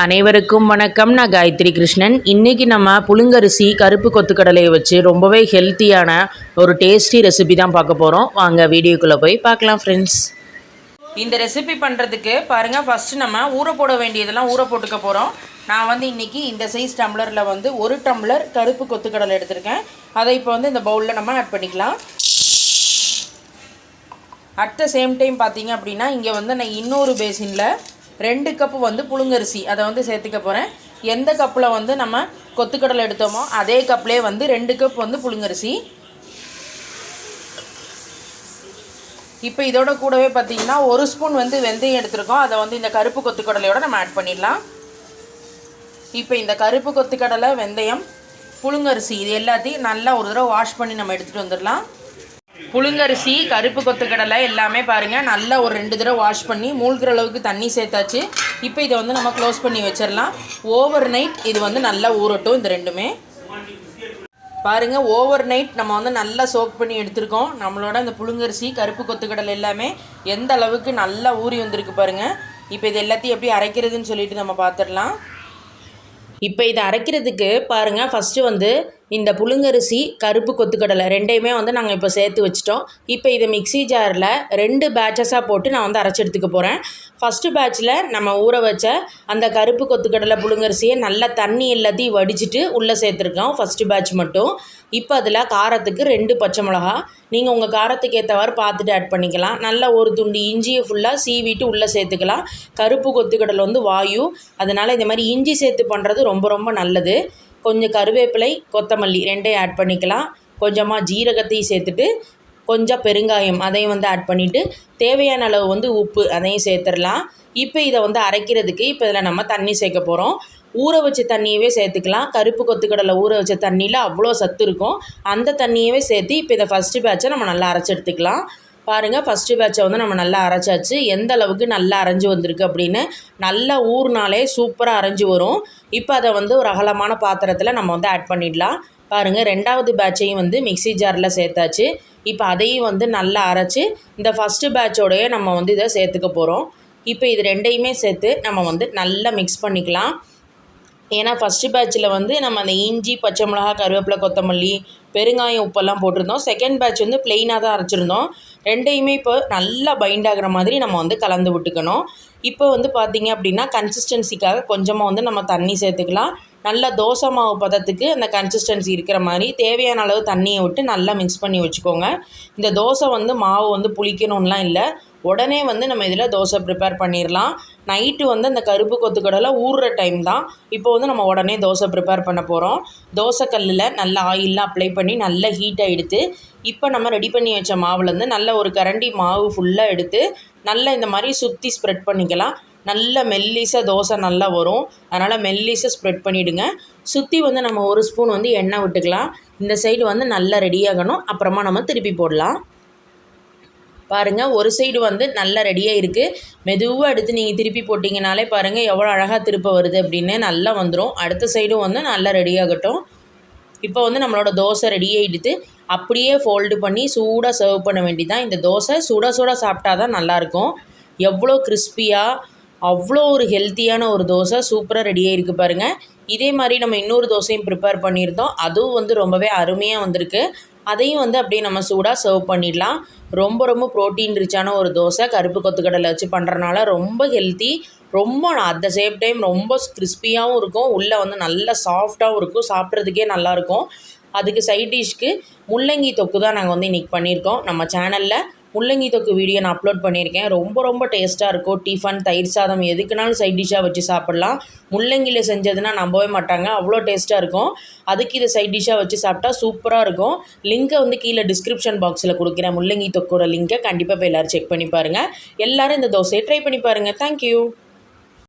அனைவருக்கும் வணக்கம். நான் காயத்ரி கிருஷ்ணன். இன்றைக்கி நம்ம புழுங்கரிசி கருப்பு கொத்துக்கடலையை வச்சு ரொம்பவே ஹெல்த்தியான ஒரு டேஸ்டி ரெசிபி தான் பார்க்க போகிறோம். வாங்க வீடியோக்குள்ளே போய் பார்க்கலாம் ஃப்ரெண்ட்ஸ். இந்த ரெசிபி பண்ணுறதுக்கு பாருங்கள், ஃபஸ்ட்டு நம்ம ஊற போட வேண்டியதெல்லாம் ஊற போட்டுக்க போகிறோம். நான் இன்றைக்கி இந்த சைஸ் டம்ளரில் ஒரு டம்ளர் கருப்பு கொத்துக்கடலை எடுத்திருக்கேன். அதை இப்போ இந்த பவுலில் நம்ம ஆட் பண்ணிக்கலாம். அட் த சேம் டைம் பார்த்திங்க அப்படின்னா இங்கே நான் இன்னொரு பேசினில் 2 கப்பு புழுங்கரிசி அதை சேர்த்துக்க போகிறேன். எந்த கப்பில் நம்ம கொத்துக்கடலை எடுத்தோமோ அதே கப்லேயே 2 கப் புழுங்கரிசி. இப்போ இதோட கூடவே பார்த்திங்கன்னா 1 ஸ்பூன் வெந்தயம் எடுத்துருக்கோம். அதை இந்த கருப்பு கொத்துக்கடலையோடு நம்ம ஆட் பண்ணிடலாம். இப்போ இந்த கருப்பு கொத்துக்கடலை, வெந்தயம், புழுங்கரிசி இது எல்லாத்தையும் நல்லா ஒரு தடவை வாஷ் பண்ணி நம்ம எடுத்துகிட்டு வந்துடலாம். புழுங்கரிசி, கருப்பு கொத்துக்கடலை எல்லாமே பாருங்கள் நல்லா ஒரு 2 தடவை வாஷ் பண்ணி மூழ்கிற அளவுக்கு தண்ணி சேர்த்தாச்சு. இப்போ இதை நம்ம க்ளோஸ் பண்ணி வச்சிடலாம். ஓவர் நைட் இது நல்லா ஊறட்டும். இந்த ரெண்டுமே பாருங்கள், ஓவர் நைட் நம்ம நல்லா சோக் பண்ணி எடுத்துருக்கோம். நம்மளோட இந்த புழுங்கரிசி, கருப்பு கொத்துக்கடலை எல்லாமே எந்த அளவுக்கு நல்லா ஊறி வந்திருக்கு பாருங்கள். இப்போ இது எல்லாத்தையும் எப்படி அரைக்கிறதுன்னு சொல்லிட்டு நம்ம பார்த்துடலாம். இப்போ இதை அரைக்கிறதுக்கு பாருங்கள், ஃபஸ்ட்டு இந்த புழுங்கரிசி, கருப்பு கொத்துக்கடலை ரெண்டையுமே நாங்கள் இப்போ சேர்த்து வச்சிட்டோம். இப்போ இதை மிக்ஸி ஜாரில் 2 பேட்சஸாக போட்டு நான் அரைச்சி எடுத்துக்க போகிறேன். ஃபஸ்ட்டு பேட்சில் நம்ம ஊற வச்ச அந்த கருப்பு கொத்துக்கடலை, புழுங்கரிசியை நல்லா தண்ணி எல்லாத்தையும் வடிச்சிட்டு உள்ளே சேர்த்துருக்கோம். ஃபஸ்ட்டு பேட்ச் மட்டும். இப்போ அதில் காரத்துக்கு 2 பச்சை மிளகா, நீங்கள் உங்கள் காரத்துக்கு ஏற்றவாறு பார்த்துட்டு ஆட் பண்ணிக்கலாம். நல்லா ஒரு துண்டு இஞ்சியை ஃபுல்லாக சீவிட்டு உள்ளே சேர்த்துக்கலாம். கருப்பு கொத்துக்கடலை வாயு, அதனால் இந்த மாதிரி இஞ்சி சேர்த்து பண்ணுறது ரொம்ப ரொம்ப நல்லது. கொஞ்சம் கருவேப்பிலை, கொத்தமல்லி ரெண்டையும் ஆட் பண்ணிக்கலாம். கொஞ்சமாக ஜீரகத்தையும் சேர்த்துட்டு கொஞ்சம் பெருங்காயம் அதையும் ஆட் பண்ணிவிட்டு தேவையான அளவு உப்பு அதையும் சேர்த்துடலாம். இப்போ இதை அரைக்கிறதுக்கு இப்போ இதில் நம்ம தண்ணி சேர்க்க போகிறோம். ஊற வச்ச தண்ணியவே சேர்த்துக்கலாம். கருப்பு கொத்துக்கடலை ஊற வச்ச தண்ணியில் அவ்வளோ சத்து இருக்கும். அந்த தண்ணியவே சேர்த்து இப்போ இதை ஃபஸ்ட்டு பேட்சை நம்ம நல்லா அரைச்சி எடுத்துக்கலாம். பாருங்கள், ஃபஸ்ட்டு பேட்சை நம்ம நல்லா அரைச்சாச்சு. எந்த அளவுக்கு நல்லா அரைஞ்சி வந்திருக்கு அப்படின்னு. நல்லா ஊறினாலே சூப்பராக அரைஞ்சி வரும். இப்போ அதை ஒரு அகலமான பாத்திரத்தில் நம்ம ஆட் பண்ணிடலாம். பாருங்கள், 2வது பேட்சையும் மிக்ஸி ஜாரில் சேர்த்தாச்சு. இப்போ அதையும் நல்லா அரைச்சி இந்த ஃபஸ்ட்டு பேட்சோடையே நம்ம இதை சேர்த்துக்க போகிறோம். இப்போ இது ரெண்டையுமே சேர்த்து நம்ம நல்லா மிக்ஸ் பண்ணிக்கலாம். ஏன்னா ஃபஸ்ட்டு பேட்சில் நம்ம அந்த இஞ்சி, பச்சை மிளகா, கருவேப்பிலை, கொத்தமல்லி, பெருங்காயம், உப்பெல்லாம் போட்டிருந்தோம். செகண்ட் பேட்ச் ப்ளெயினாக தான் அரைச்சிருந்தோம். ரெண்டையுமே இப்போ நல்லா பைண்ட் ஆகிற மாதிரி நம்ம கலந்து விட்டுக்கணும். இப்போ பார்த்திங்க அப்படின்னா கன்சிஸ்டன்சிக்காக கொஞ்சமாக நம்ம தண்ணி சேர்த்துக்கலாம். நல்லா தோசை மாவு பதத்துக்கு அந்த கன்சிஸ்டன்சி இருக்கிற மாதிரி தேவையான அளவு தண்ணியை விட்டு நல்லா மிக்ஸ் பண்ணி வச்சுக்கோங்க. இந்த தோசை மாவு புளிக்கணும்லாம் இல்லை. உடனே நம்ம இதில் தோசை ப்ரிப்பேர் பண்ணிடலாம். நைட்டு அந்த கருப்பு கொத்துக்கடலை ஊறுற டைம் தான். இப்போ நம்ம உடனே தோசை ப்ரிப்பேர் பண்ண போகிறோம். தோசை கல்லில் நல்லா ஆயிலெலாம் அப்ளை பண்ணி நல்லா ஹீட்டாக எடுத்து இப்போ நம்ம ரெடி பண்ணி வச்ச மாவுலேருந்து நல்ல ஒரு கரண்டி மாவு ஃபுல்லாக எடுத்து நல்லா இந்த மாதிரி சுற்றி ஸ்ப்ரெட் பண்ணிக்கலாம். நல்ல மெல்லிசாக தோசை நல்லா வரும். அதனால் மெல்லிசாக ஸ்ப்ரெட் பண்ணிவிடுங்க. சுற்றி நம்ம 1 ஸ்பூன் எண்ணெய் விட்டுக்கலாம். இந்த சைடு நல்லா ரெடியாகணும். அப்புறமா நம்ம திருப்பி போடலாம். பாருங்கள், ஒரு சைடு நல்லா ரெடியாக இருக்குது. மெதுவாக எடுத்து நீங்கள் திருப்பி போட்டிங்கனாலே பாருங்கள் எவ்வளோ அழகாக திருப்ப வருது அப்படின்னு நல்லா வந்துடும். அடுத்த சைடும் நல்லா ரெடியாகட்டும். இப்போ நம்மளோட தோசை ரெடி ஆகிடுது. அப்படியே ஃபோல்டு பண்ணி சூடாக சர்வ் பண்ண வேண்டியதான். இந்த தோசை சுட சாப்பிட்டா தான் நல்லாயிருக்கும். எவ்வளோ கிறிஸ்பியாக, அவ்வளோ ஒரு ஹெல்த்தியான ஒரு தோசை சூப்பராக ரெடியாக இருக்குது பாருங்கள். இதே மாதிரி நம்ம இன்னொரு தோசையும் ப்ரிப்பேர் பண்ணியிருந்தோம். அதுவும் ரொம்பவே அருமையாக வந்திருக்கு. அதையும் அப்படியே நம்ம சூடாக சர்வ் பண்ணிடலாம். ரொம்ப ரொம்ப ப்ரோட்டீன் ரிச்சான ஒரு தோசை. கருப்பு கொத்துக்கடலை வச்சு பண்ணுறனால ரொம்ப ஹெல்த்தி. ரொம்ப அட் த சேம் டைம் ரொம்ப கிறிஸ்பியாகவும் இருக்கும். உள்ளே நல்லா சாஃப்டாகவும் இருக்கும். சாப்பிட்றதுக்கே நல்லாயிருக்கும். அதுக்கு சைட் டிஷ்க்கு முள்ளங்கி தொக்கு தான் நாங்கள் இன்றைக்கி பண்ணியிருக்கோம். நம்ம சேனலில் முள்ளங்கி தொக்கு வீடியோ நான் அப்லோட் பண்ணியிருக்கேன். ரொம்ப ரொம்ப டேஸ்ட்டாக இருக்கும். டிஃபன், தயிர் சாதம் எதுக்குனாலும் சைட் டிஷ்ஷாக வச்சு சாப்பிட்லாம். முள்ளங்கியில் செஞ்சதுன்னா நம்பவே மாட்டாங்க, அவ்வளோ டேஸ்ட்டாக இருக்கும். அதுக்கு இதை சைட் டிஷ்ஷாக வச்சு சாப்பிட்டா சூப்பராக இருக்கும். லிங்க்கை கீழே டிஸ்கிரிப்ஷன் பாக்ஸில் கொடுக்குறேன். முள்ளங்கி தொக்கோட லிங்க்கை கண்டிப்பாக போய் எல்லோரும் செக் பண்ணி பாருங்கள். எல்லோரும் இந்த தோசையை ட்ரை பண்ணி பாருங்கள். தேங்க்யூ.